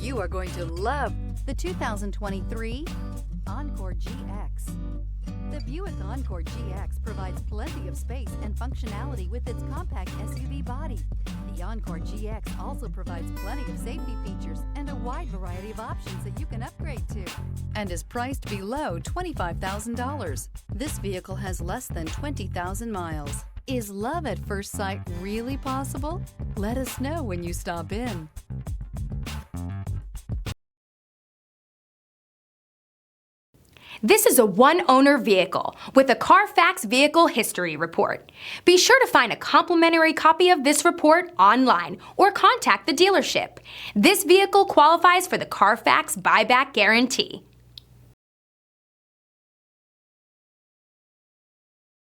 You are going to love the 2023 Encore GX. The Buick Encore GX provides plenty of space and functionality with its compact SUV body. The Encore GX also provides plenty of safety features and a wide variety of options that you can upgrade to, and is priced below $25,000. This vehicle has less than 20,000 miles. Is love at first sight really possible? Let us know when you stop in. This is a one-owner vehicle with a Carfax Vehicle History Report. Be sure to find a complimentary copy of this report online or contact the dealership. This vehicle qualifies for the Carfax Buyback Guarantee.